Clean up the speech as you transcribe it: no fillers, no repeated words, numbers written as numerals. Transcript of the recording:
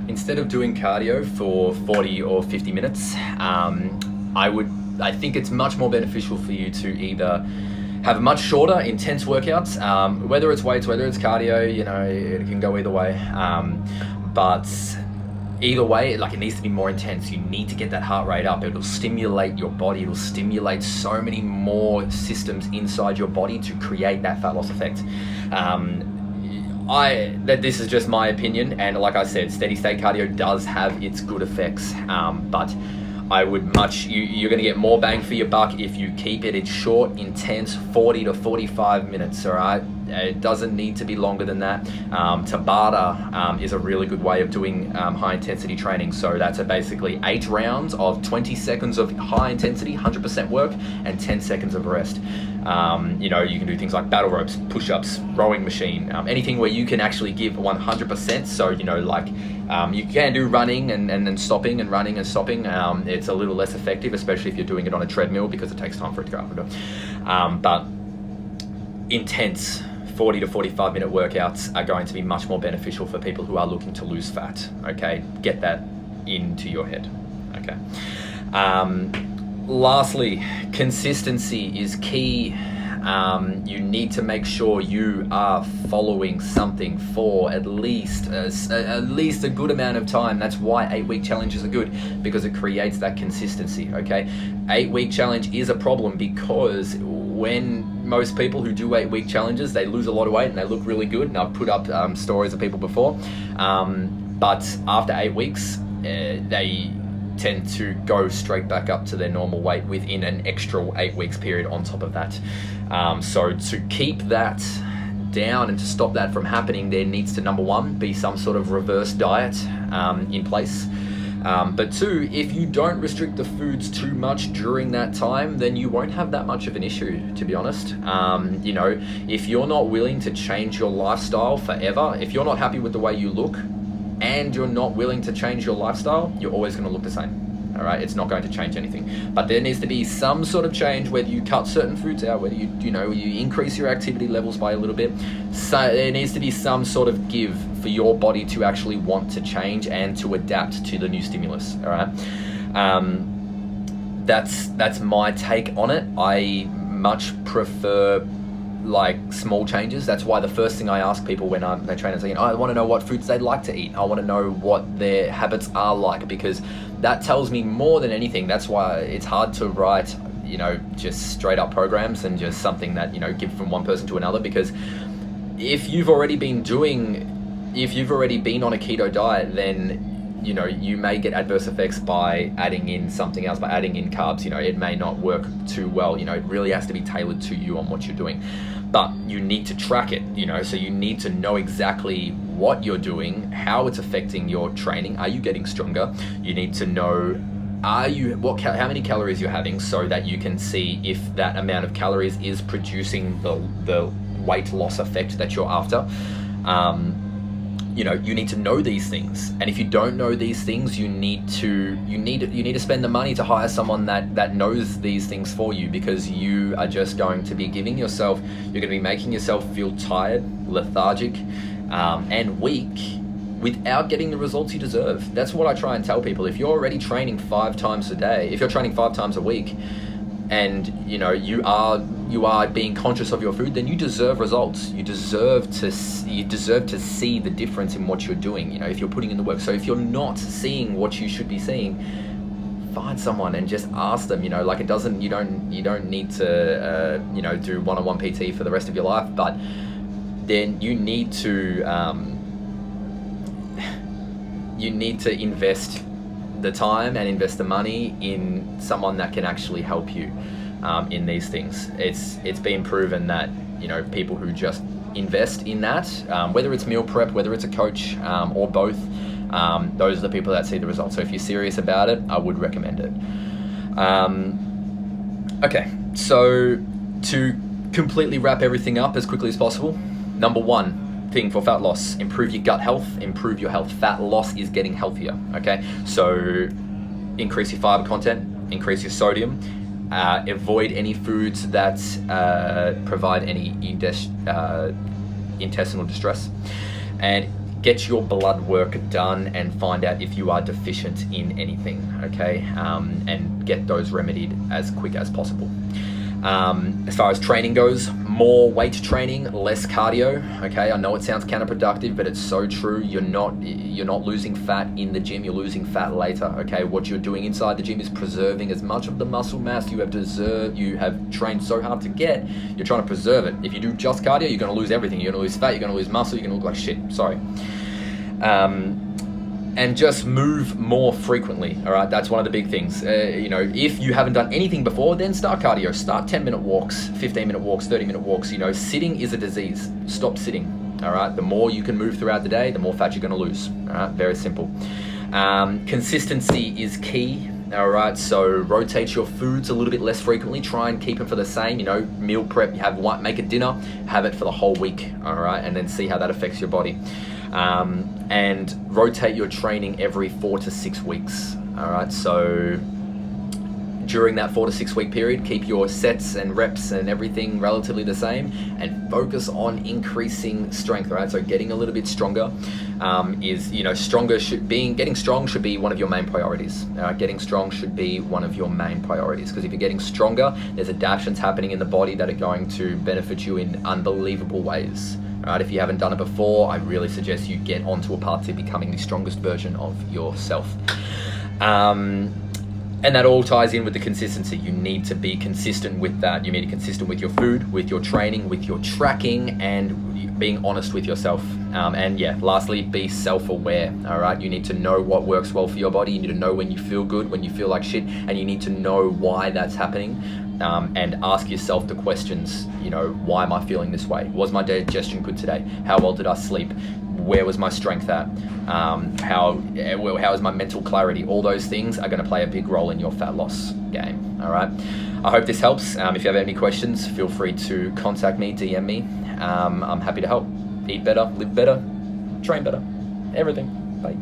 instead of doing cardio for 40 or 50 minutes, I think it's much more beneficial for you to either have much shorter, intense workouts, whether it's weights, whether it's cardio, it can go either way. But either way, like, it needs to be more intense. You need to get that heart rate up. It'll stimulate your body. It'll stimulate so many more systems inside your body to create that fat loss effect. This is just my opinion, and like I said, steady state cardio does have its good effects, but I would you're going to get more bang for your buck if you keep it in short, intense 40 to 45 minutes, all right? It doesn't need to be longer than that. Tabata is a really good way of doing high intensity training. So that's basically 8 rounds of 20 seconds of high intensity, 100% work, and 10 seconds of rest. You can do things like battle ropes, push-ups, rowing machine, anything where you can actually give 100%. So, you can do running and then stopping and running and stopping. It's a little less effective, especially if you're doing it on a treadmill, because it takes time for it to go up. But intense 40 to 45 minute workouts are going to be much more beneficial for people who are looking to lose fat. Okay, get that into your head. Okay. Lastly, consistency is key. You need to make sure you are following something for at least a good amount of time. That's why 8-week challenges are good, because it creates that consistency. Okay, 8-week challenge is a problem because when most people who do 8-week challenges, they lose a lot of weight and they look really good. And I've put up stories of people before, but after 8 weeks, they tend to go straight back up to their normal weight within an extra 8 weeks period on top of that. So to keep that down and to stop that from happening, there needs to, number one, be some sort of reverse diet in place. But two, if you don't restrict the foods too much during that time, then you won't have that much of an issue, to be honest. If you're not willing to change your lifestyle forever, if you're not happy with the way you look and you're not willing to change your lifestyle, you're always going to look the same. All right, it's not going to change anything. But there needs to be some sort of change, whether you cut certain foods out, whether you increase your activity levels by a little bit. So there needs to be some sort of give for your body to actually want to change and to adapt to the new stimulus. All right, that's my take on it. I much prefer small changes. That's why the first thing I ask people when they train is, I want to know what foods they like to eat. I want to know what their habits are like, because that tells me more than anything. That's why it's hard to write, just straight up programs and just something that, give from one person to another, because if you've already been on a keto diet, then you may get adverse effects by adding in something else, by adding in carbs. It may not work too well. It really has to be tailored to you on what you're doing. But you need to track it, so you need to know exactly what you're doing, how it's affecting your training. Are you getting stronger? You need to know how many calories you're having, so that you can see if that amount of calories is producing the weight loss effect that you're after. You need to know these things, and if you don't know these things, you need to spend the money to hire someone that knows these things for you, because you are just going to be you're going to be making yourself feel tired, lethargic, and weak without getting the results you deserve. That's what I try and tell people. If you're already training 5 times a day, if you're training 5 times a week, and you are being conscious of your food, then you deserve results. You deserve to see the difference in what you're doing, if you're putting in the work. So if you're not seeing what you should be seeing, find someone and just ask them. You don't need to do one-on-one PT for the rest of your life, but then you need to invest the time and invest the money in someone that can actually help you in these things. It's been proven that people who just invest in that, whether it's meal prep, whether it's a coach, or both, those are the people that see the results. So if you're serious about it, I would recommend it. Okay, so to completely wrap everything up as quickly as possible, number one thing for fat loss: improve your gut health, improve your health. Fat loss is getting healthier. Okay, so increase your fiber content, increase your sodium, avoid any foods that provide any intestinal distress, and get your blood work done and find out if you are deficient in anything, okay? And get those remedied as quick as possible. As far as training goes, more weight training, less cardio, okay? I know it sounds counterproductive, but it's so true. You're not losing fat in the gym, you're losing fat later, okay? What you're doing inside the gym is preserving as much of the muscle mass you have trained so hard to get. You're trying to preserve it. If you do just cardio, you're gonna lose everything. You're gonna lose fat, you're gonna lose muscle, you're gonna look like shit, sorry. And just move more frequently, all right? That's one of the big things. If you haven't done anything before, then start cardio. Start 10-minute walks, 15-minute walks, 30-minute walks. Sitting is a disease. Stop sitting, all right? The more you can move throughout the day, the more fat you're gonna lose, all right? Very simple. Consistency is key. All right, so rotate your foods a little bit less frequently. Try and keep them for the same. Meal prep. Make a dinner, have it for the whole week. All right, and then see how that affects your body. And rotate your training every 4 to 6 weeks. All right, so during that 4 to 6 week period, keep your sets and reps and everything relatively the same, and focus on increasing strength. All right, so getting a little bit stronger getting strong should be one of your main priorities. All right, getting strong should be one of your main priorities, because if you're getting stronger, there's adaptations happening in the body that are going to benefit you in unbelievable ways. All right, if you haven't done it before, I really suggest you get onto a path to becoming the strongest version of yourself. And that all ties in with the consistency. You need to be consistent with that. You need to be consistent with your food, with your training, with your tracking, and being honest with yourself. Lastly, be self-aware, all right? You need to know what works well for your body. You need to know when you feel good, when you feel like shit, and you need to know why that's happening. And ask yourself the questions, why am I feeling this way? Was my digestion good today? How well did I sleep? Where was my strength at? How is my mental clarity? All those things are going to play a big role in your fat loss game, all right? I hope this helps. If you have any questions, feel free to contact me, DM me. I'm happy to help. Eat better, live better, train better, everything. Bye.